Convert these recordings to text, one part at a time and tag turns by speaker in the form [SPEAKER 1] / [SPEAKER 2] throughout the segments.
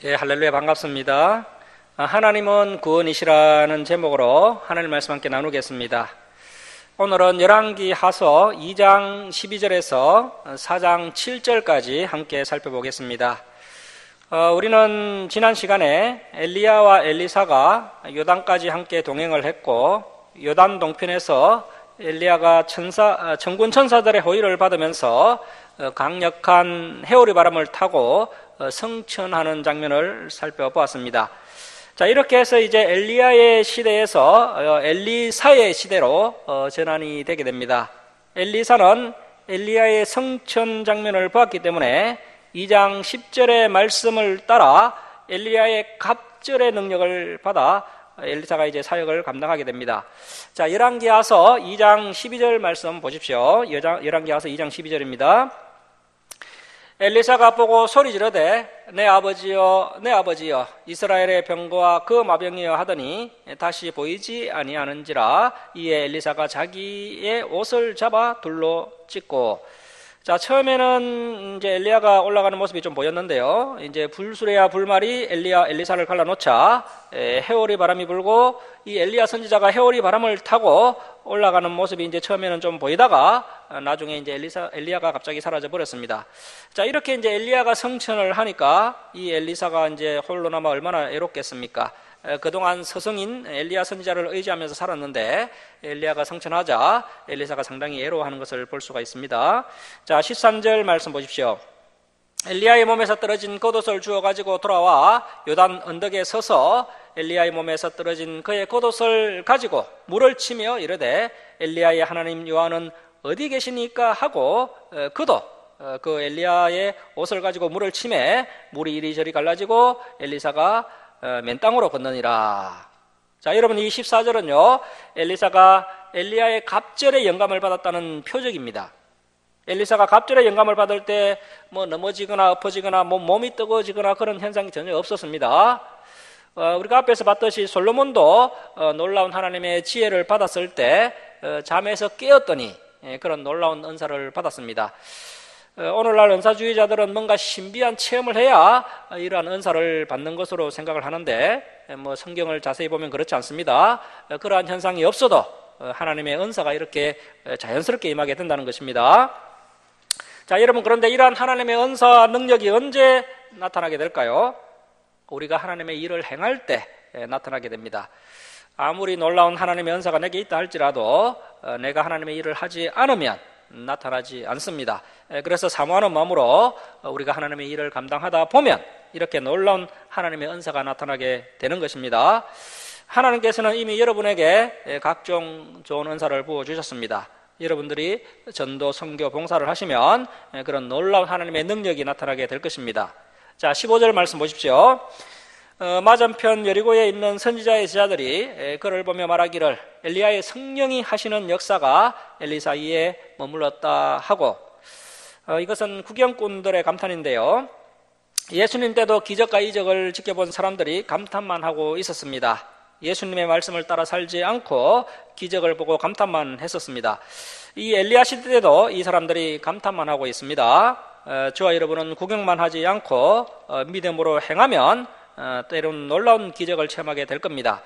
[SPEAKER 1] 예, 할렐루야, 반갑습니다. 하나님은 구원이시라는 제목으로 하나님 말씀 함께 나누겠습니다. 오늘은 열왕기 하서 2장 12절에서 4장 7절까지 함께 살펴보겠습니다. 우리는 지난 시간에 엘리야와 엘리사가 요단까지 함께 동행을 했고, 요단 동편에서 엘리야가 천군 천사들의 호의를 받으면서 강력한 해오리 바람을 타고 성천하는 장면을 살펴보았습니다. 자, 이렇게 해서 이제 엘리야의 시대에서 엘리사의 시대로 전환이 되게 됩니다. 엘리사는 엘리야의 성천 장면을 보았기 때문에 2장 10절의 말씀을 따라 엘리야의 갑절의 능력을 받아 엘리사가 이제 사역을 감당하게 됩니다. 자, 열왕기하서 2장 12절 말씀 보십시오. 열왕기하서 2장 12절입니다. 엘리사가 보고 소리 지르되 내 아버지여 내 아버지여 이스라엘의 병거와 그 마병이여 하더니 다시 보이지 아니하는지라. 이에 엘리사가 자기의 옷을 잡아 둘로 찢고, 자, 처음에는 이제 엘리야가 올라가는 모습이 좀 보였는데요. 이제 불수레야 불말이 엘리사를 갈라놓자 해오리 바람이 불고, 이 엘리야 선지자가 해오리 바람을 타고 올라가는 모습이 이제 처음에는 좀 보이다가 나중에 이제 엘리야가 갑자기 사라져 버렸습니다. 자, 이렇게 이제 엘리야가 성천을 하니까 이 엘리사가 이제 홀로 남아 얼마나 애롭겠습니까? 그동안 스승인 엘리야 선지자를 의지하면서 살았는데 엘리야가 성천하자 엘리사가 상당히 애로워하는 것을 볼 수가 있습니다. 자, 13절 말씀 보십시오. 엘리야의 몸에서 떨어진 겉옷을 주워가지고 돌아와 요단 언덕에 서서 엘리야의 몸에서 떨어진 그의 겉옷을 가지고 물을 치며 이르되 엘리야의 하나님 여호와는 어디 계시니까 하고 그도 그 엘리야의 옷을 가지고 물을 치매 물이 이리저리 갈라지고 엘리사가 맨 땅으로 건너니라. 자, 여러분, 이 14절은요 엘리사가 엘리야의 갑절의 영감을 받았다는 표적입니다. 엘리사가 갑절의 영감을 받을 때 뭐 넘어지거나 엎어지거나 몸이 뜨거워지거나 그런 현상이 전혀 없었습니다. 우리가 앞에서 봤듯이 솔로몬도 놀라운 하나님의 지혜를 받았을 때 잠에서 깨었더니 그런 놀라운 은사를 받았습니다. 오늘날 은사주의자들은 뭔가 신비한 체험을 해야 이러한 은사를 받는 것으로 생각을 하는데, 뭐 성경을 자세히 보면 그렇지 않습니다. 그러한 현상이 없어도 하나님의 은사가 이렇게 자연스럽게 임하게 된다는 것입니다. 자, 여러분, 그런데 이러한 하나님의 은사 능력이 언제 나타나게 될까요? 우리가 하나님의 일을 행할 때 나타나게 됩니다. 아무리 놀라운 하나님의 은사가 내게 있다 할지라도 내가 하나님의 일을 하지 않으면 나타나지 않습니다. 그래서 사모하는 마음으로 우리가 하나님의 일을 감당하다 보면 이렇게 놀라운 하나님의 은사가 나타나게 되는 것입니다. 하나님께서는 이미 여러분에게 각종 좋은 은사를 부어주셨습니다. 여러분들이 전도, 선교, 봉사를 하시면 그런 놀라운 하나님의 능력이 나타나게 될 것입니다. 자, 15절 말씀 보십시오. 맞은편 여리고에 있는 선지자의 제자들이 그를 보며 말하기를 엘리야의 성령이 하시는 역사가 엘리사 위에 머물렀다 하고, 이것은 구경꾼들의 감탄인데요. 예수님 때도 기적과 이적을 지켜본 사람들이 감탄만 하고 있었습니다. 예수님의 말씀을 따라 살지 않고 기적을 보고 감탄만 했었습니다. 이 엘리야 시대 때도 이 사람들이 감탄만 하고 있습니다. 저와 여러분은 구경만 하지 않고 믿음으로 행하면 때로는 놀라운 기적을 체험하게 될 겁니다.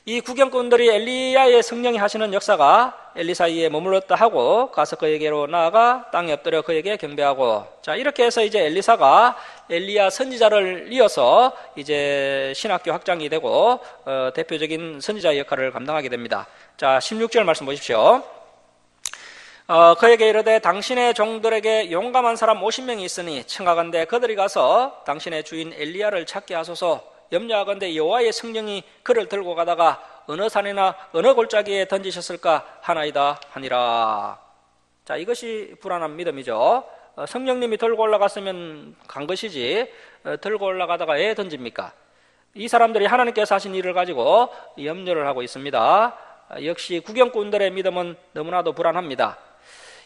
[SPEAKER 1] 이 구경꾼들이 엘리야의 성령이 하시는 역사가 엘리사 위에 머물렀다 하고 가서 그에게로 나아가 땅에 엎드려 그에게 경배하고, 자, 이렇게 해서 이제 엘리사가 엘리야 선지자를 이어서 이제 신학교 학장이 되고 대표적인 선지자의 역할을 감당하게 됩니다. 자, 16절 말씀 보십시오. 그에게 이르되 당신의 종들에게 용감한 사람 50명이 있으니 청하건대 그들이 가서 당신의 주인 엘리야를 찾게 하소서. 염려하건대 여호와의 성령이 그를 들고 가다가 어느 산이나 어느 골짜기에 던지셨을까 하나이다 하니라. 자, 이것이 불안한 믿음이죠. 성령님이 들고 올라갔으면 간 것이지 들고 올라가다가 왜 던집니까? 이 사람들이 하나님께서 하신 일을 가지고 염려를 하고 있습니다. 역시 구경꾼들의 믿음은 너무나도 불안합니다.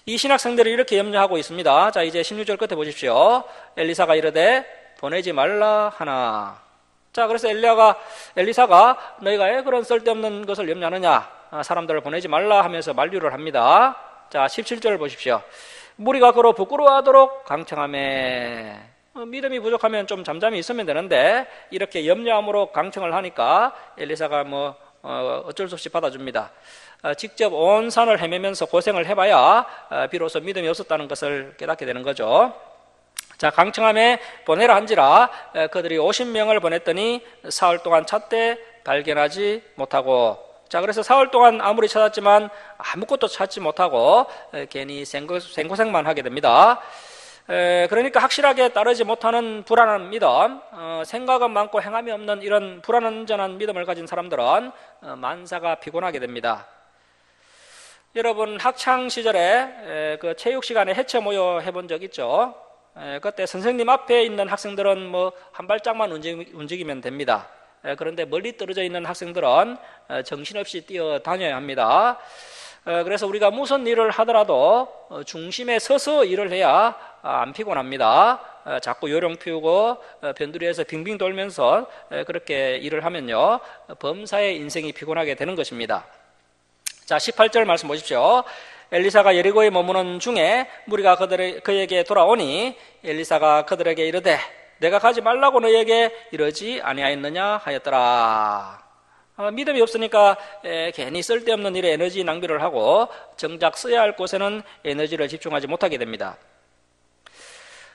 [SPEAKER 1] 이 신학생들이 이렇게 염려하고 있습니다. 자, 이제 16절 끝에 보십시오. 엘리사가 이르되 보내지 말라 하나. 자, 그래서 엘리사가 너희가 왜 그런 쓸데없는 것을 염려하느냐, 사람들을 보내지 말라 하면서 만류를 합니다. 자, 17절을 보십시오. 무리가 그로 부끄러워하도록 강청하매. 믿음이 부족하면 좀 잠잠히 있으면 되는데 이렇게 염려함으로 강청을 하니까 엘리사가 어쩔 수 없이 받아줍니다. 직접 온 산을 헤매면서 고생을 해봐야 비로소 믿음이 없었다는 것을 깨닫게 되는 거죠. 자, 강청함에 보내라 한지라 그들이 50명을 보냈더니 사흘 동안 찾되 발견하지 못하고, 자, 그래서 사흘 동안 아무리 찾았지만 아무것도 찾지 못하고 괜히 생고생만 하게 됩니다. 그러니까 확실하게 따르지 못하는 불안한 믿음, 생각은 많고 행함이 없는 이런 불안전한 믿음을 가진 사람들은 만사가 피곤하게 됩니다. 여러분, 학창 시절에 그 체육 시간에 해체 모여 해본 적 있죠? 그때 선생님 앞에 있는 학생들은 한 발짝만 움직이면 됩니다. 그런데 멀리 떨어져 있는 학생들은 정신없이 뛰어다녀야 합니다. 그래서 우리가 무슨 일을 하더라도 중심에 서서 일을 해야 안 피곤합니다. 자꾸 요령 피우고 변두리에서 빙빙 돌면서 그렇게 일을 하면요, 범사의 인생이 피곤하게 되는 것입니다. 자, 18절 말씀 보십시오. 엘리사가 여리고에 머무는 중에 무리가 그에게 돌아오니 엘리사가 그들에게 이르되 내가 가지 말라고 너에게 이러지 아니하였느냐 하였더라. 믿음이 없으니까 괜히 쓸데없는 일에 에너지 낭비를 하고 정작 써야 할 곳에는 에너지를 집중하지 못하게 됩니다.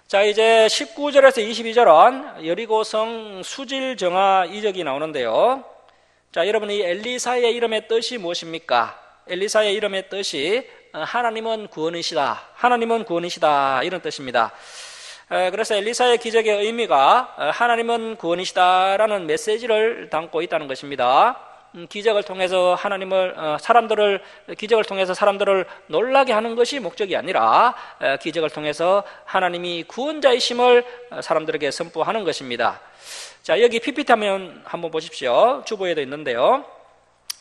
[SPEAKER 1] 자, 이제 19절에서 22절은 여리고성 수질정화 이적이 나오는데요. 자, 여러분, 이 엘리사의 이름의 뜻이 무엇입니까? 엘리사의 이름의 뜻이 하나님은 구원이시다, 하나님은 구원이시다, 이런 뜻입니다. 그래서 엘리사의 기적의 의미가 하나님은 구원이시다라는 메시지를 담고 있다는 것입니다. 기적을 통해서 기적을 통해서 사람들을 놀라게 하는 것이 목적이 아니라 기적을 통해서 하나님이 구원자이심을 사람들에게 선포하는 것입니다. 자, 여기 PPT 화면 한번 보십시오. 주보에도 있는데요.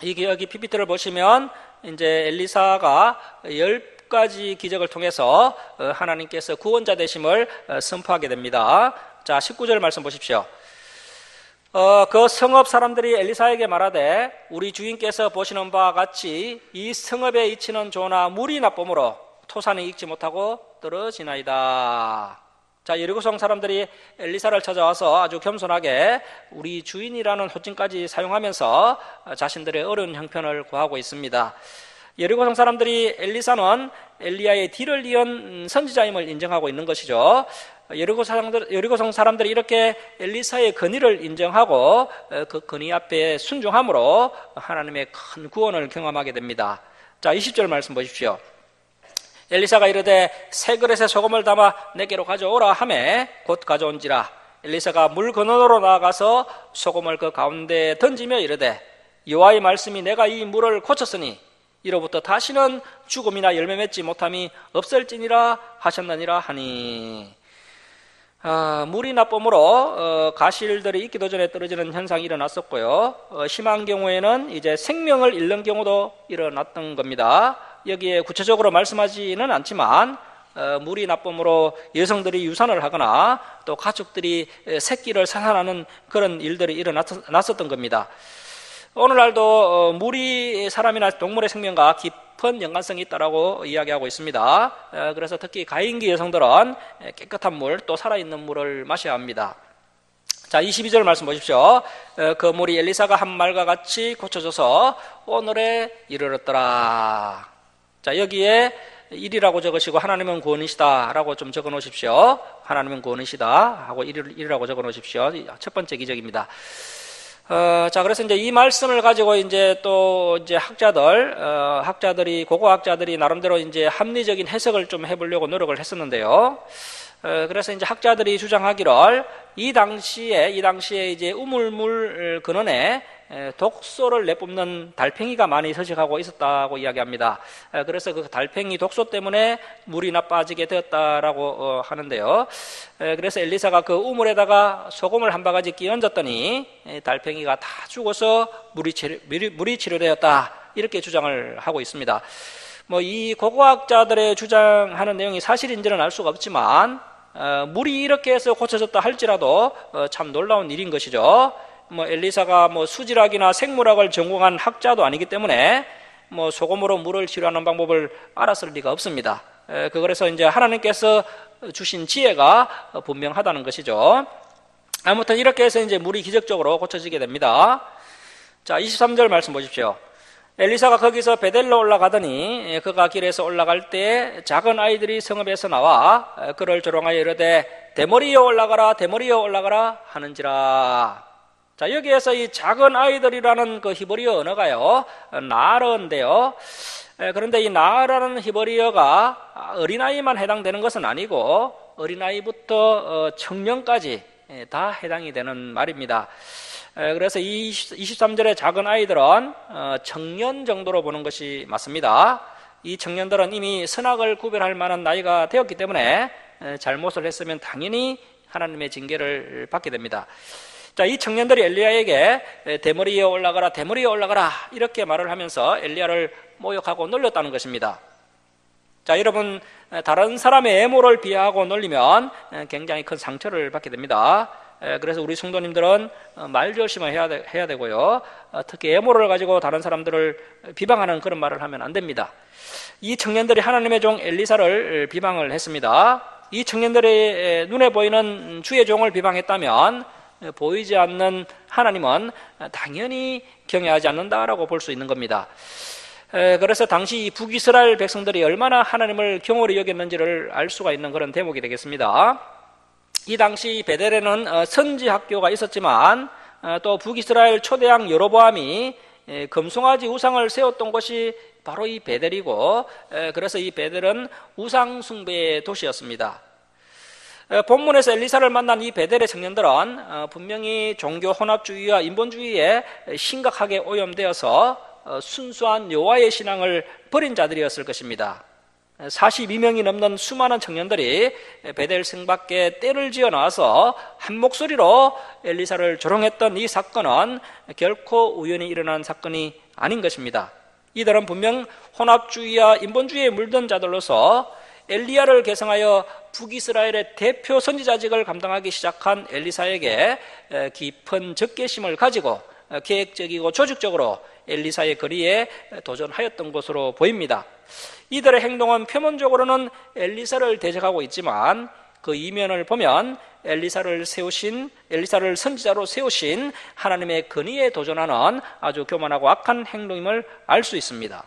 [SPEAKER 1] 여기 PPT를 보시면 이제 엘리사가 10가지 기적을 통해서 하나님께서 구원자 되심을 선포하게 됩니다. 자, 19절 말씀 보십시오. 그 성읍 사람들이 엘리사에게 말하되 우리 주인께서 보시는 바와 같이 이 성읍에 이치는 조나 물이 나쁨으로 토산이 익지 못하고 떨어지나이다. 자, 여리고성 사람들이 엘리사를 찾아와서 아주 겸손하게 우리 주인이라는 호칭까지 사용하면서 자신들의 어려운 형편을 구하고 있습니다. 여리고성 사람들이 엘리사는 엘리야의 뒤를 이은 선지자임을 인정하고 있는 것이죠. 여리고성 사람들이 이렇게 엘리사의 건의를 인정하고 그 건의 앞에 순종함으로 하나님의 큰 구원을 경험하게 됩니다. 자, 20절 말씀 보십시오. 엘리사가 이르되 새 그릇에 소금을 담아 내게로 가져오라 하매 곧 가져온지라. 엘리사가 물 근원으로 나아가서 소금을 그 가운데에 던지며 이르되 여호와의 말씀이 내가 이 물을 고쳤으니 이로부터 다시는 죽음이나 열매 맺지 못함이 없을지니라 하셨느니라 하니. 물이 나쁨으로 가실들이 익기도 전에 떨어지는 현상이 일어났었고요. 심한 경우에는 이제 생명을 잃는 경우도 일어났던 겁니다. 여기에 구체적으로 말씀하지는 않지만 물이 나쁨으로 여성들이 유산을 하거나 또 가축들이 새끼를 생산하는 그런 일들이 일어났었던 겁니다. 오늘날도 물이 사람이나 동물의 생명과 깊은 연관성이 있다고 이야기하고 있습니다. 그래서 특히 가임기 여성들은 깨끗한 물, 또 살아있는 물을 마셔야 합니다. 자, 22절 말씀 보십시오. 그 물이 엘리사가 한 말과 같이 고쳐져서 오늘에 이르렀더라. 자, 여기에 일이라고 적으시고 하나님은 구원이시다 라고 좀 적어 놓으십시오. 하나님은 구원이시다 하고 일이라고 적어 놓으십시오. 첫 번째 기적입니다. 자, 그래서 이제 이 말씀을 가지고 이제 학자들이, 고고학자들이 나름대로 이제 합리적인 해석을 좀 해보려고 노력을 했었는데요. 그래서 이제 학자들이 주장하기를 이 당시에 이제 우물물 근원에 독소를 내뿜는 달팽이가 많이 서식하고 있었다고 이야기합니다. 그래서 그 달팽이 독소 때문에 물이 나빠지게 되었다라고 하는데요. 그래서 엘리사가 그 우물에다가 소금을 한 바가지 끼얹었더니 달팽이가 다 죽어서 물이 치료되었다, 이렇게 주장을 하고 있습니다. 이 고고학자들의 주장하는 내용이 사실인지는 알 수가 없지만 물이 이렇게 해서 고쳐졌다 할지라도 참 놀라운 일인 것이죠. 엘리사가 수질학이나 생물학을 전공한 학자도 아니기 때문에 소금으로 물을 치료하는 방법을 알았을 리가 없습니다. 그래서 이제 하나님께서 주신 지혜가 분명하다는 것이죠. 아무튼 이렇게 해서 이제 물이 기적적으로 고쳐지게 됩니다. 자, 23절 말씀 보십시오. 엘리사가 거기서 베델로 올라가더니 그가 길에서 올라갈 때 작은 아이들이 성읍에서 나와 그를 조롱하여 이르되 대머리여 올라가라 대머리여 올라가라 하는지라. 자, 여기에서 이 작은 아이들이라는 그 히브리어 언어가요, 나르인데요. 그런데 이 나르라는 히브리어가 어린아이만 해당되는 것은 아니고 어린아이부터 청년까지 다 해당이 되는 말입니다. 그래서 이 23절의 작은 아이들은 청년 정도로 보는 것이 맞습니다. 이 청년들은 이미 선악을 구별할 만한 나이가 되었기 때문에 잘못을 했으면 당연히 하나님의 징계를 받게 됩니다. 자, 이 청년들이 엘리야에게 대머리에 올라가라 대머리에 올라가라 이렇게 말을 하면서 엘리야를 모욕하고 놀렸다는 것입니다. 자, 여러분, 다른 사람의 애모를 비하하고 놀리면 굉장히 큰 상처를 받게 됩니다. 그래서 우리 성도님들은 말조심을 해야 되고요. 특히 애모를 가지고 다른 사람들을 비방하는 그런 말을 하면 안 됩니다. 이 청년들이 하나님의 종 엘리사를 비방을 했습니다. 이 청년들의 눈에 보이는 주의 종을 비방했다면 보이지 않는 하나님은 당연히 경외하지 않는다라고 볼 수 있는 겁니다. 그래서 당시 이 북이스라엘 백성들이 얼마나 하나님을 경홀히 여겼는지를 알 수가 있는 그런 대목이 되겠습니다. 이 당시 베델에는 선지 학교가 있었지만 또 북이스라엘 초대왕 여로보암이 금송아지 우상을 세웠던 곳이 바로 이 베델이고, 그래서 이 베델은 우상 숭배의 도시였습니다. 본문에서 엘리사를 만난 이 베델의 청년들은 분명히 종교 혼합주의와 인본주의에 심각하게 오염되어서 순수한 여호와의 신앙을 버린 자들이었을 것입니다. 42명이 넘는 수많은 청년들이 베델 성 밖에 떼를 지어 나와서 한 목소리로 엘리사를 조롱했던 이 사건은 결코 우연히 일어난 사건이 아닌 것입니다. 이들은 분명 혼합주의와 인본주의에 물든 자들로서 엘리야를 계승하여 북이스라엘의 대표 선지자직을 감당하기 시작한 엘리사에게 깊은 적개심을 가지고 계획적이고 조직적으로 엘리사의 거리에 도전하였던 것으로 보입니다. 이들의 행동은 표면적으로는 엘리사를 대적하고 있지만 그 이면을 보면 엘리사를 선지자로 세우신 하나님의 권위에 도전하는 아주 교만하고 악한 행동임을 알 수 있습니다.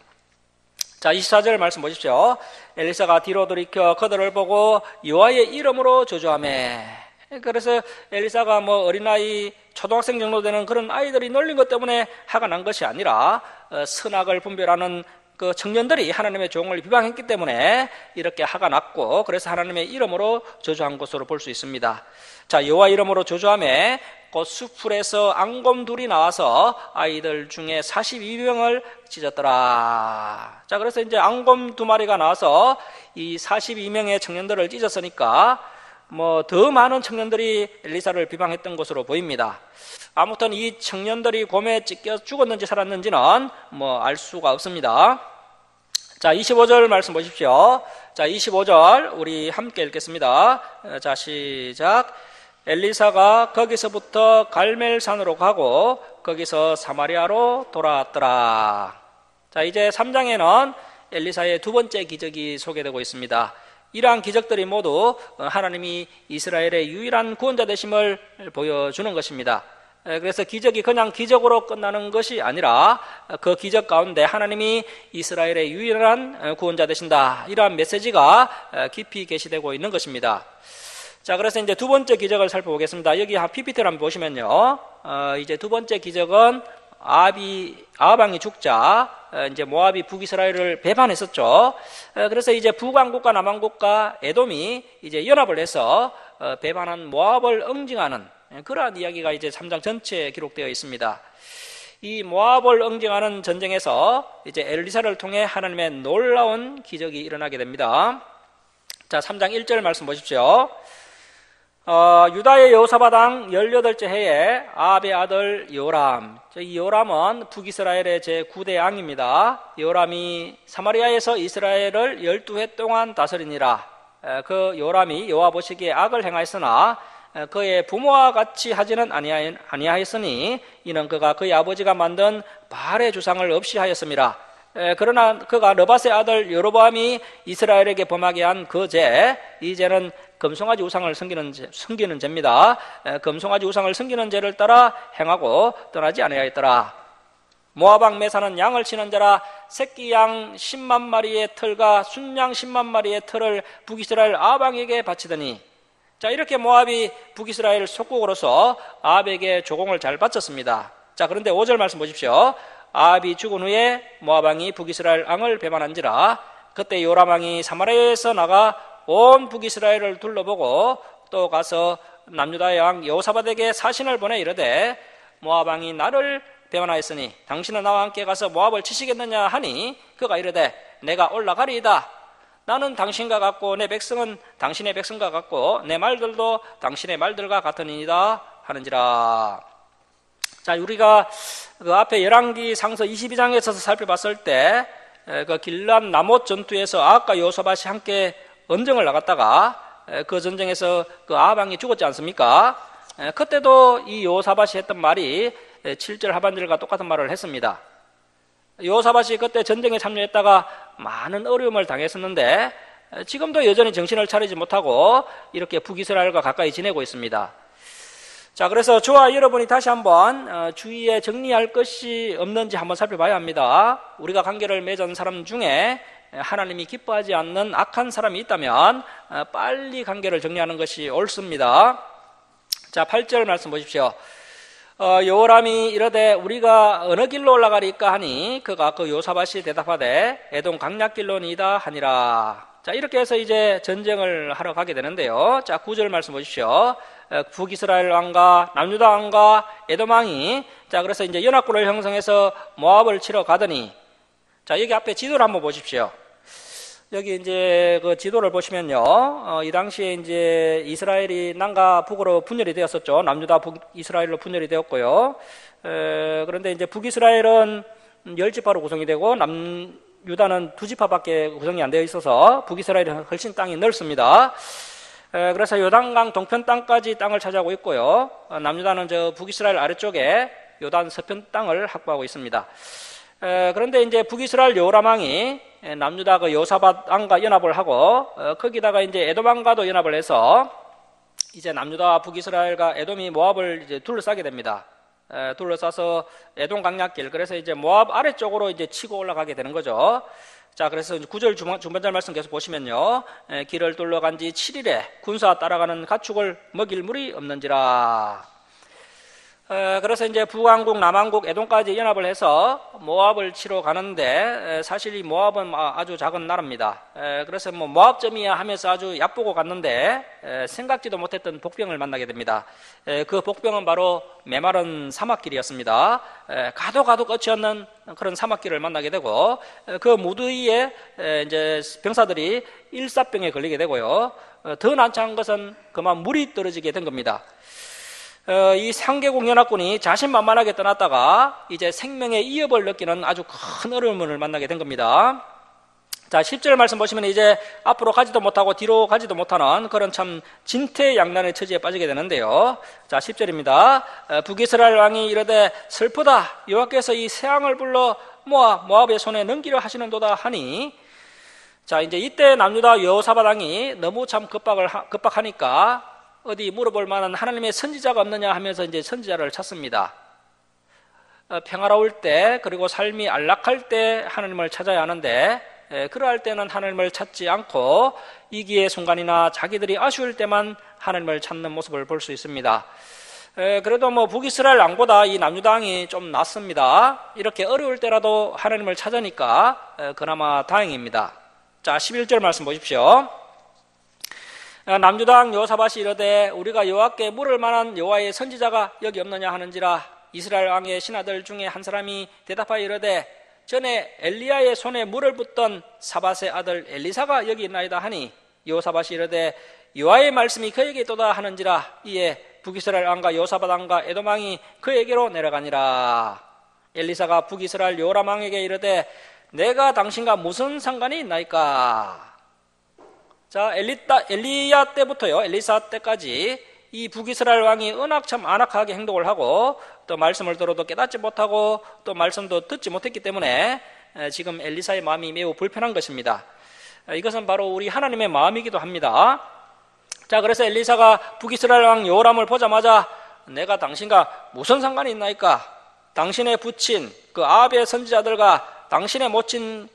[SPEAKER 1] 자, 24절 말씀 보십시오. 엘리사가 뒤로 돌이켜 그들을 보고 여호와의 이름으로 저주하매. 그래서 엘리사가 어린아이 초등학생 정도 되는 그런 아이들이 놀린 것 때문에 화가 난 것이 아니라 선악을 분별하는 그 청년들이 하나님의 종을 비방했기 때문에 이렇게 화가 났고, 그래서 하나님의 이름으로 저주한 것으로 볼 수 있습니다. 자, 여호와 이름으로 저주하매 그 수풀에서 앙곰 둘이 나와서 아이들 중에 42명을 찢었더라. 자, 그래서 이제 앙곰 두 마리가 나와서 이 42명의 청년들을 찢었으니까 더 많은 청년들이 엘리사를 비방했던 것으로 보입니다. 아무튼 이 청년들이 곰에 찢겨 죽었는지 살았는지는 알 수가 없습니다. 자, 25절 말씀 보십시오. 자, 25절 우리 함께 읽겠습니다. 자, 시작. 엘리사가 거기서부터 갈멜산으로 가고 거기서 사마리아로 돌아왔더라. 자, 이제 3장에는 엘리사의 두 번째 기적이 소개되고 있습니다. 이러한 기적들이 모두 하나님이 이스라엘의 유일한 구원자 되심을 보여주는 것입니다. 그래서 기적이 그냥 기적으로 끝나는 것이 아니라 그 기적 가운데 하나님이 이스라엘의 유일한 구원자 되신다, 이러한 메시지가 깊이 계시되고 있는 것입니다. 자, 그래서 이제 두 번째 기적을 살펴보겠습니다. 여기 PPT를 한번 보시면요, 이제 두 번째 기적은 아합왕이 죽자 이제 모압이 북이스라엘을 배반했었죠. 그래서 이제 북왕국과 남왕국과 에돔이 이제 연합을 해서 배반한 모압을 응징하는 그러한 이야기가 이제 3장 전체에 기록되어 있습니다. 이 모압을 응징하는 전쟁에서 이제 엘리사를 통해 하나님의 놀라운 기적이 일어나게 됩니다. 자, 3장 1절 말씀 보십시오. 유다의 여호사밧 왕 18째 해에 아합의 아들 여호람, 이 여호람은 북이스라엘의 제9대 왕입니다. 여호람이 사마리아에서 이스라엘을 12해 동안 다스리니라. 그 여호람이 여호와 보시기에 악을 행하였으나 그의 부모와 같이 하지는 아니하였으니 이는 그가 그의 아버지가 만든 바알의 주상을 없이 하였음이라. 그러나 그가 느밧의 아들 여로보암이 이스라엘에게 범하게 한 그 죄, 이 죄는 금송아지 우상을 섬기는 죄입니다. 금송아지 우상을 섬기는 죄를 따라 행하고 떠나지 아니하였더라. 모압 왕 메사는 양을 치는 자라 새끼 양 10만 마리의 털과 순양 10만 마리의 털을 북이스라엘 아합 왕에게 바치더니, 자, 이렇게 모압이 북이스라엘 속국으로서 아합에게 조공을 잘 바쳤습니다. 자, 그런데 5절 말씀 보십시오. 아합이 죽은 후에 모압 왕이 북이스라엘 왕을 배반한지라. 그때 요람 왕이 사마리아에서 나가 온 북이스라엘을 둘러보고 또 가서 남유다의 왕 여호사밧에게 사신을 보내 이르되, 모압 왕이 나를 배반하였으니 당신은 나와 함께 가서 모압을 치시겠느냐 하니, 그가 이르되 내가 올라가리이다. 나는 당신과 같고 내 백성은 당신의 백성과 같고 내 말들도 당신의 말들과 같으니이다 하는지라. 자, 우리가 그 앞에 열왕기 상서 22장에서 살펴봤을 때 그 길앗 라못 전투에서 아합과 여호사밧이 함께 언쟁을 나갔다가 그 전쟁에서 그 아합 왕이 죽었지 않습니까? 그때도 이 여호사밧이 했던 말이 7절 하반절과 똑같은 말을 했습니다. 여호사밧이 그때 전쟁에 참여했다가 많은 어려움을 당했었는데 지금도 여전히 정신을 차리지 못하고 이렇게 북이스라엘과 가까이 지내고 있습니다. 자, 그래서 저와 여러분이 다시 한번 주위에 정리할 것이 없는지 한번 살펴봐야 합니다. 우리가 관계를 맺은 사람 중에 하나님이 기뻐하지 않는 악한 사람이 있다면 빨리 관계를 정리하는 것이 옳습니다. 자, 8절 말씀 보십시오. 여호람이 이르되 우리가 어느 길로 올라가리까 하니, 그가 그 여호사밧이 대답하되 에돔 강약길로니이다 하니라. 자, 이렇게 해서 이제 전쟁을 하러 가게 되는데요. 자, 9절 말씀 보십시오. 북이스라엘 왕과 남유다 왕과 에돔 왕이, 자, 그래서 이제 연합군을 형성해서 모압을 치러 가더니, 자, 여기 앞에 지도를 한번 보십시오. 여기 이제 그 지도를 보시면요, 이 당시에 이제 이스라엘이 남과 북으로 분열이 되었었죠. 남유다 북이스라엘로 분열이 되었고요. 그런데 이제 북이스라엘은 10지파로 구성이 되고 남유다는 2지파밖에 구성이 안 되어 있어서 북이스라엘이 훨씬 땅이 넓습니다. 그래서 요단강 동편 땅까지 땅을 차지하고 있고요. 남유다는 저 북이스라엘 아래쪽에 요단 서편 땅을 확보하고 있습니다. 그런데 이제 북이스라엘 여호람 왕이 남유다 그 여호사밧 왕과 연합을 하고 거기다가 이제 에돔 왕과도 연합을 해서 이제 남유다 북이스라엘과 에돔이 모압을 이제 둘러싸게 됩니다. 둘러싸서 에돔 강약길, 그래서 이제 모압 아래쪽으로 이제 치고 올라가게 되는 거죠. 자, 그래서 9절 중반절 말씀 계속 보시면요, 길을 둘러간 지 7일에 군사 따라가는 가축을 먹일 물이 없는지라. 그래서 이제 북왕국, 남왕국, 에돔까지 연합을 해서 모압을 치러 가는데, 사실 이 모압은 아주 작은 나라입니다. 그래서 뭐 모압점이야 하면서 아주 얕보고 갔는데 생각지도 못했던 복병을 만나게 됩니다. 그 복병은 바로 메마른 사막길이었습니다. 가도 끝이 없는 그런 사막길을 만나게 되고, 그 무더위에 이제 병사들이 일사병에 걸리게 되고요. 더 난처한 것은 그만 물이 떨어지게 된 겁니다. 이 상개국 연합군이 자신만만하게 떠났다가 이제 생명의 위협을 느끼는 아주 큰 어려움을 만나게 된 겁니다. 자, 10절 말씀 보시면 이제 앞으로 가지도 못하고 뒤로 가지도 못하는 그런 참 진퇴양난의 처지에 빠지게 되는데요. 자, 10절입니다. 북이스라엘 왕이 이르되 슬프다, 여호와께서 이 새 왕을 불러 모압의 손에 넘기려 하시는도다 하니, 자, 이제 이때 남유다 여호사밧 왕이 너무 참 급박하니까 어디 물어볼 만한 하나님의 선지자가 없느냐 하면서 이제 선지자를 찾습니다. 평화로울 때, 그리고 삶이 안락할 때 하나님을 찾아야 하는데, 그러할 때는 하나님을 찾지 않고 위기의 순간이나 자기들이 아쉬울 때만 하나님을 찾는 모습을 볼 수 있습니다. 그래도 뭐 북이스라엘 왕보다 이 남유다 왕이 좀 낫습니다. 이렇게 어려울 때라도 하나님을 찾으니까 그나마 다행입니다. 자, 11절 말씀 보십시오. 남유다 왕 여호사밧이 이르되 우리가 여호와께 물을 만한 여호와의 선지자가 여기 없느냐 하는지라. 이스라엘 왕의 신하들 중에 한 사람이 대답하여 이르되 전에 엘리야의 손에 물을 붓던 사밧의 아들 엘리사가 여기 있나이다 하니, 여호사밧이 이르되 여호와의 말씀이 그에게 있도다 하는지라. 이에 북이스라엘 왕과 여호사밧 왕과 에돔 왕이 그에게로 내려가니라. 엘리사가 북이스라엘 여호람 왕에게 이르되 내가 당신과 무슨 상관이 있나이까. 자, 엘리야 때부터요, 엘리사 때까지 이 북이스라엘 왕이 참 안악하게 행동을 하고 또 말씀을 들어도 깨닫지 못하고 또 말씀도 듣지 못했기 때문에 지금 엘리사의 마음이 매우 불편한 것입니다. 이것은 바로 우리 하나님의 마음이기도 합니다. 자, 그래서 엘리사가 북이스라엘 왕 요람을 보자마자 내가 당신과 무슨 상관이 있나이까? 당신의 부친 그 아합의 선지자들과 당신의 모친의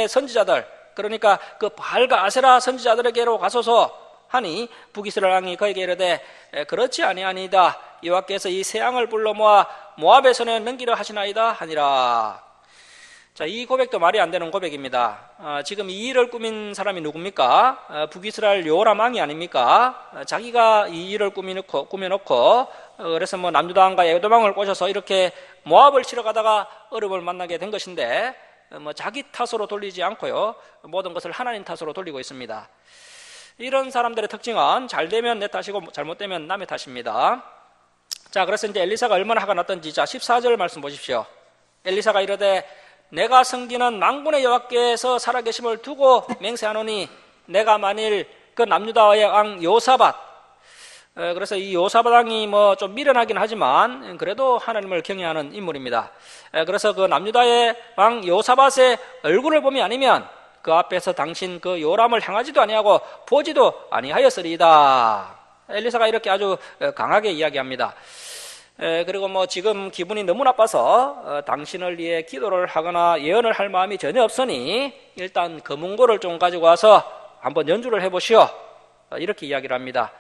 [SPEAKER 1] 선지자들, 그러니까 그 바알과 아세라 선지자들에게로 가소서 하니 북이스라엘 왕이 그에게 이르되 그렇지 아니하니이다. 여호와께서 이 세 양을 불러 모아 모압의 손에 넘기려 하시나이다 하니라. 자, 이 고백도 말이 안 되는 고백입니다. 지금 이 일을 꾸민 사람이 누굽니까? 북이스라엘 요람 왕이 아닙니까? 자기가 이 일을 꾸며놓고 그래서 뭐 남유다왕과 에돔왕을 꼬셔서 이렇게 모압을 치러 가다가 어려움을 만나게 된 것인데 뭐 자기 탓으로 돌리지 않고요, 모든 것을 하나님 탓으로 돌리고 있습니다. 이런 사람들의 특징은 잘 되면 내 탓이고 잘못되면 남의 탓입니다. 자, 그래서 이제 엘리사가 얼마나 화가 났던지, 자 14절 말씀 보십시오. 엘리사가 이르되 내가 섬기는 만군의 여호와께서 살아계심을 두고 맹세하노니 내가 만일 그 남유다의 왕 요사밧, 그래서 이 요사밧 왕이 뭐 좀 미련하긴 하지만 그래도 하나님을 경외하는 인물입니다. 그래서 그 남유다의 왕 요사밧의 얼굴을 봄이 아니면 그 앞에서 당신 그 요람을 향하지도 아니하고 보지도 아니하였으리이다. 엘리사가 이렇게 아주 강하게 이야기합니다. 그리고 뭐 지금 기분이 너무 나빠서 당신을 위해 기도를 하거나 예언을 할 마음이 전혀 없으니 일단 검은고를 좀 가지고 와서 한번 연주를 해보시오, 이렇게 이야기를 합니다.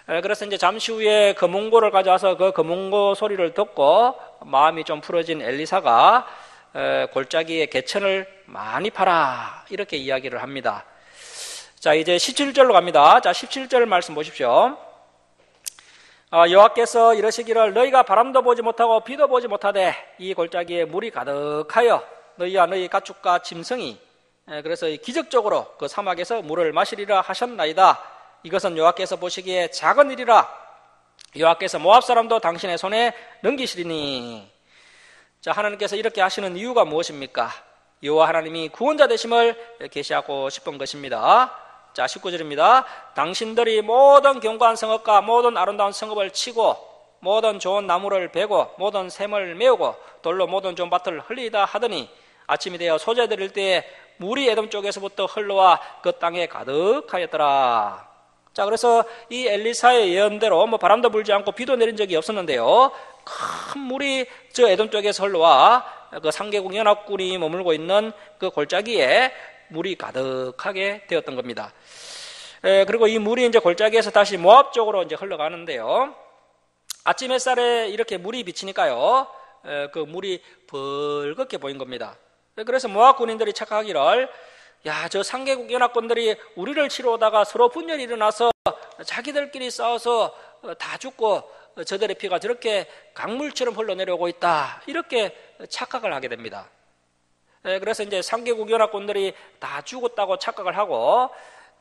[SPEAKER 1] 그래서 이제 잠시 후에 검은고를 가져와서 그 검은고 소리를 듣고 마음이 좀 풀어진 엘리사가 골짜기에 개천을 많이 파라, 이렇게 이야기를 합니다. 자, 이제 17절로 갑니다. 자, 17절 말씀 보십시오. 여호와께서 이러시기를 너희가 바람도 보지 못하고 비도 보지 못하되 이 골짜기에 물이 가득하여 너희와 너희 가축과 짐승이 그래서 기적적으로 그 사막에서 물을 마시리라 하셨나이다. 이것은 여호와께서 보시기에 작은 일이라. 여호와께서 모압 사람도 당신의 손에 넘기시리니. 자, 하나님께서 이렇게 하시는 이유가 무엇입니까? 여호와 하나님이 구원자 되심을 계시하고 싶은 것입니다. 자, 19절입니다. 당신들이 모든 견고한 성읍과 모든 아름다운 성읍을 치고 모든 좋은 나무를 베고 모든 샘을 메우고 돌로 모든 좋은 밭을 흘리다 하더니 아침이 되어 소재 드릴 때에 물이 에돔 쪽에서부터 흘러와 그 땅에 가득하였더라. 자, 그래서 이 엘리사의 예언대로 뭐 바람도 불지 않고 비도 내린 적이 없었는데요, 큰 물이 저 에돔 쪽에서 흘러와 그 상계국 연합군이 머물고 있는 그 골짜기에 물이 가득하게 되었던 겁니다. 그리고 이 물이 이제 골짜기에서 다시 모압 쪽으로 이제 흘러가는데요, 아침 햇살에 이렇게 물이 비치니까요, 그 물이 벌겋게 보인 겁니다. 그래서 모압 군인들이 착각하기를, 야, 저 상계국 연합군들이 우리를 치러 오다가 서로 분열이 일어나서 자기들끼리 싸워서 다 죽고 저들의 피가 저렇게 강물처럼 흘러내려오고 있다, 이렇게 착각을 하게 됩니다. 그래서 이제 상계국 연합군들이 다 죽었다고 착각을 하고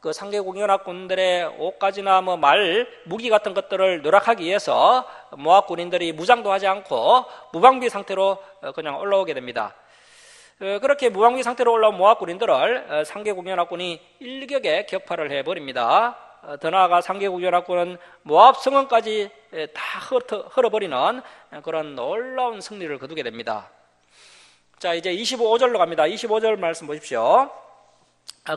[SPEAKER 1] 그 상계국 연합군들의 옷가지나 뭐 말, 무기 같은 것들을 누락하기 위해서 모압 군인들이 무장도 하지 않고 무방비 상태로 그냥 올라오게 됩니다. 그렇게 무방비 상태로 올라온 모압 군인들을 상계국 연합군이 일격에 격파를 해버립니다. 더 나아가 상계국 연합군은 모압 성원까지 다 헐어버리는 그런 놀라운 승리를 거두게 됩니다. 자, 이제 25절로 갑니다. 25절 말씀 보십시오.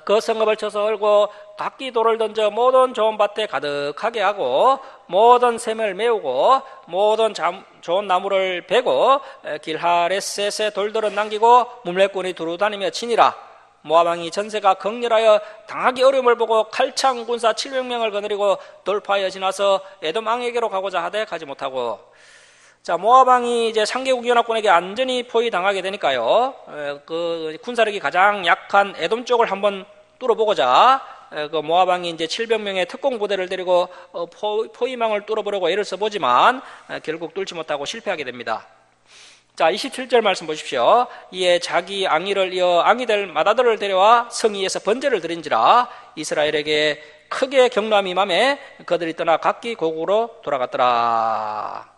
[SPEAKER 1] 그 성읍을 쳐서 헐고 각기 돌을 던져 모든 좋은 밭에 가득하게 하고 모든 샘을 메우고 모든 좋은 나무를 베고 길하레셋의 돌들은 남기고 문매꾼이 두루 다니며 치니라. 모압 왕이 전세가 극렬하여 당하기 어려움을 보고 칼창 군사 700명을 거느리고 돌파하여 지나서 에돔 왕에게로 가고자 하되 가지 못하고. 자, 모압 왕이 이제 상계국 연합군에게 완전히 포위당하게 되니까요, 그 군사력이 가장 약한 에돔 쪽을 한번 뚫어보고자 그 모압 왕이 이제 700명의 특공 부대를 데리고 포위망을 뚫어보려고 애를 써보지만 결국 뚫지 못하고 실패하게 됩니다. 자, 27절 말씀 보십시오. 이에 자기 앙이를 이어 앙이될 마다들을 데려와 성위에서 번제를 드린지라. 이스라엘에게 크게 경노함이 임하매 그들이 떠나 각기 고국으로 돌아갔더라.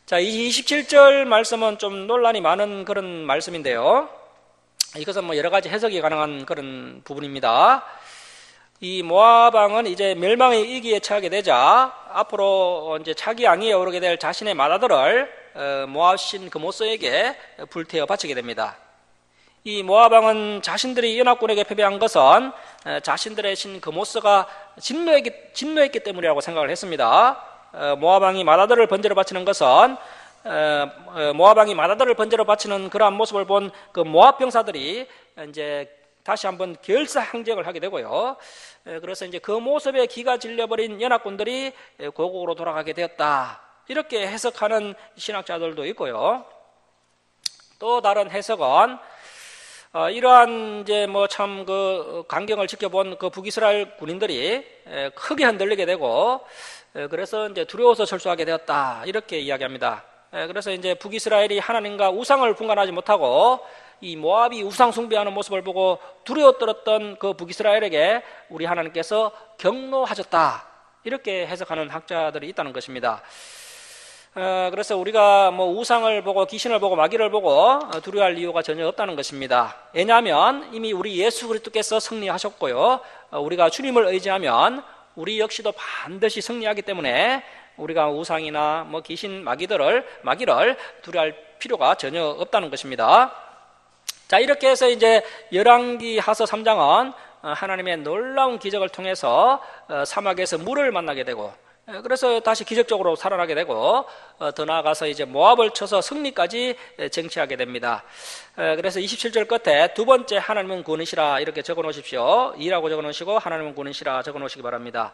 [SPEAKER 1] 자, 이 27절 말씀은 좀 논란이 많은 그런 말씀인데요, 이것은 뭐 여러 가지 해석이 가능한 그런 부분입니다. 이 모압 왕은 이제 멸망의 위기에 처하게 되자 앞으로 이제 차기 앙위에 오르게 될 자신의 맏아들을 모압 신 그모스에게 불태워 바치게 됩니다. 이 모압 왕은 자신들이 연합군에게 패배한 것은 자신들의 신 그모스가 진노했기 때문이라고 생각을 했습니다. 모압 왕이 맏아들을 번제로 바치는 것은 모압 왕이 맏아들을 번제로 바치는 그러한 모습을 본 그 모압 병사들이 이제 다시 한번 결사항쟁을 하게 되고요. 그래서 이제 그 모습에 기가 질려버린 연합군들이 고국으로 돌아가게 되었다. 이렇게 해석하는 신학자들도 있고요. 또 다른 해석은 이러한 이제 뭐 참 그 광경을 지켜본 그 북이스라엘 군인들이 크게 흔들리게 되고 그래서 이제 두려워서 철수하게 되었다. 이렇게 이야기합니다. 그래서 이제 북이스라엘이 하나님과 우상을 분간하지 못하고 이 모압이 우상 숭배하는 모습을 보고 두려워 떨었던 그 북이스라엘에게 우리 하나님께서 경노하셨다. 이렇게 해석하는 학자들이 있다는 것입니다. 그래서 우리가 뭐 우상을 보고 귀신을 보고 마귀를 보고 두려워할 이유가 전혀 없다는 것입니다. 왜냐하면 이미 우리 예수 그리스도께서 승리하셨고요. 우리가 주님을 의지하면 우리 역시도 반드시 승리하기 때문에 우리가 우상이나 뭐 귀신 마귀를 두려워할 필요가 전혀 없다는 것입니다. 자, 이렇게 해서 이제 열왕기하서 3장은 하나님의 놀라운 기적을 통해서 사막에서 물을 만나게 되고 그래서 다시 기적적으로 살아나게 되고 더 나아가서 이제 모압을 쳐서 승리까지 쟁취하게 됩니다. 그래서 27절 끝에 두 번째 하나님은 구원이시라 이렇게 적어 놓으십시오. 이라고 적어 놓으시고 하나님은 구원이시라 적어 놓으시기 바랍니다.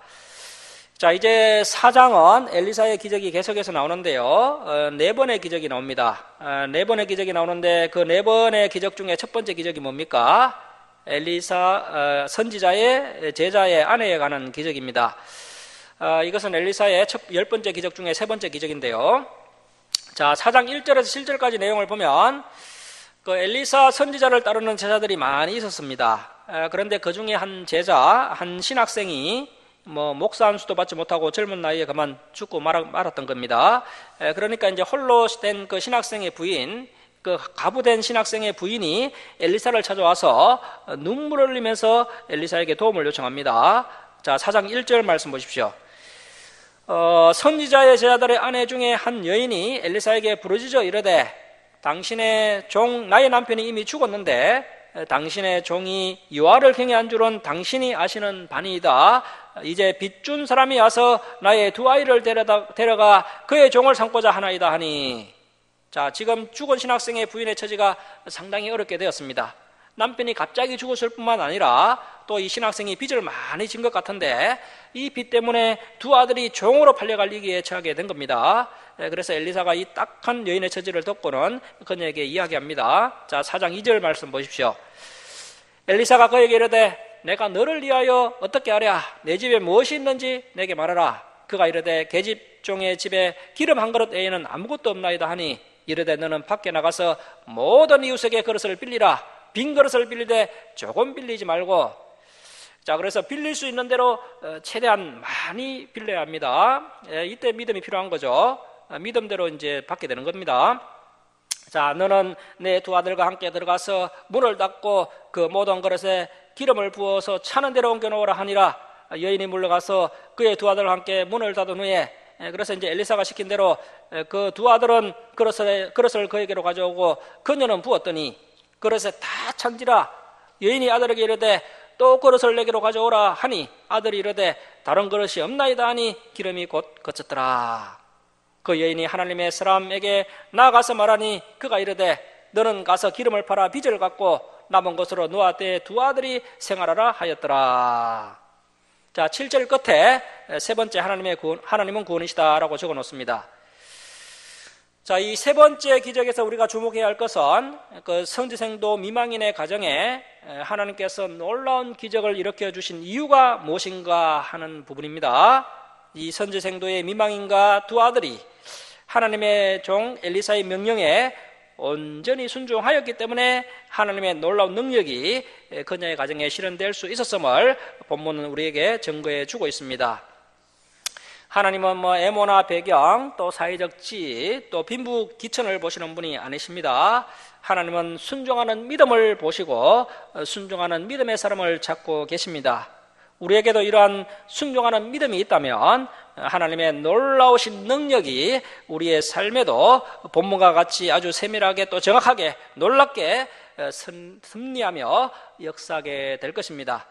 [SPEAKER 1] 자, 이제 4장은 엘리사의 기적이 계속해서 나오는데요. 4번의 기적이 나옵니다. 4번의 기적이 나오는데 그 4번의 기적 중에 첫 번째 기적이 뭡니까? 엘리사 선지자의 제자의 아내에 관한 기적입니다. 이것은 엘리사의 10번째 기적 중에 3번째 기적인데요. 자, 4장 1절에서 7절까지 내용을 보면 그 엘리사 선지자를 따르는 제자들이 많이 있었습니다. 그런데 그 중에 한 제자, 한 신학생이 뭐 목사 한 수도 받지 못하고 젊은 나이에 그만 죽고 말았던 겁니다. 그러니까 이제 홀로 된 그 신학생의 부인, 그 가부된 신학생의 부인이 엘리사를 찾아와서 눈물을 흘리면서 엘리사에게 도움을 요청합니다. 자, 4장 1절 말씀 보십시오. 선지자의 제자들의 아내 중에 한 여인이 엘리사에게 부르짖어 이르되 당신의 종 나의 남편이 이미 죽었는데 당신의 종이 유아를 경외한 줄은 당신이 아시는 바니이다. 이제 빚준 사람이 와서 나의 두 아이를 데려가 그의 종을 삼고자 하나이다 하니. 자, 지금 죽은 신학생의 부인의 처지가 상당히 어렵게 되었습니다. 남편이 갑자기 죽었을 뿐만 아니라 또 이 신학생이 빚을 많이 진 것 같은데 이 빚 때문에 두 아들이 종으로 팔려갈 위기에 처하게 된 겁니다. 그래서 엘리사가 이 딱한 여인의 처지를 듣고는 그녀에게 이야기합니다. 자, 4장 2절 말씀 보십시오. 엘리사가 그에게 이르되 내가 너를 위하여 어떻게 하랴? 내 집에 무엇이 있는지 내게 말하라. 그가 이르되 계집종의 집에 기름 한 그릇 외에는 아무것도 없나이다 하니 이르되 너는 밖에 나가서 모든 이웃에게 그릇을 빌리라. 빈 그릇을 빌리되 조금 빌리지 말고. 자, 그래서 빌릴 수 있는 대로 최대한 많이 빌려야 합니다. 이때 믿음이 필요한 거죠. 믿음대로 이제 받게 되는 겁니다. 자, 너는 내 두 아들과 함께 들어가서 문을 닫고 그 모든 그릇에 기름을 부어서 차는 대로 옮겨놓으라 하니라. 여인이 물러가서 그의 두 아들과 함께 문을 닫은 후에 그래서 이제 엘리사가 시킨 대로 그 두 아들은 그릇을 그에게로 가져오고 그녀는 부었더니 그릇에 다 찬지라. 여인이 아들에게 이르되 또 그릇을 내게로 가져오라 하니 아들이 이르되 다른 그릇이 없나이다 하니 기름이 곧 그쳤더라. 그 여인이 하나님의 사람에게 나아가서 말하니 그가 이르되 너는 가서 기름을 팔아 빚을 갚고 남은 것으로 너와 내 두 아들이 생활하라 하였더라. 자, 7절 끝에 세 번째 하나님은 구원이시다 라고 적어 놓습니다. 자, 이 세 번째 기적에서 우리가 주목해야 할 것은 그 선지생도 미망인의 가정에 하나님께서 놀라운 기적을 일으켜 주신 이유가 무엇인가 하는 부분입니다. 이 선지생도의 미망인과 두 아들이 하나님의 종 엘리사의 명령에 온전히 순종하였기 때문에 하나님의 놀라운 능력이 그녀의 가정에 실현될 수 있었음을 본문은 우리에게 증거해 주고 있습니다. 하나님은 뭐 애모나 배경, 또 사회적 지위, 또 빈부 기천을 보시는 분이 아니십니다. 하나님은 순종하는 믿음을 보시고 순종하는 믿음의 사람을 찾고 계십니다. 우리에게도 이러한 순종하는 믿음이 있다면 하나님의 놀라우신 능력이 우리의 삶에도 본문과 같이 아주 세밀하게 또 정확하게 놀랍게 승리하며 역사하게 될 것입니다.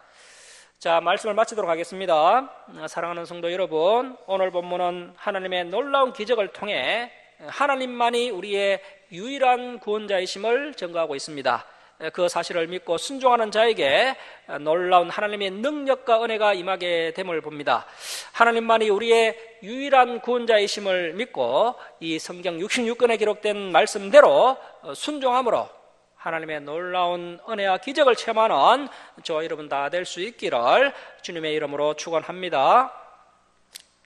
[SPEAKER 1] 자, 말씀을 마치도록 하겠습니다. 사랑하는 성도 여러분, 오늘 본문은 하나님의 놀라운 기적을 통해 하나님만이 우리의 유일한 구원자이심을 증거하고 있습니다. 그 사실을 믿고 순종하는 자에게 놀라운 하나님의 능력과 은혜가 임하게 됨을 봅니다. 하나님만이 우리의 유일한 구원자이심을 믿고 이 성경 66권에 기록된 말씀대로 순종함으로 하나님의 놀라운 은혜와 기적을 체험하는 저와 여러분 다 될 수 있기를 주님의 이름으로 축원합니다.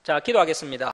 [SPEAKER 1] 자, 기도하겠습니다.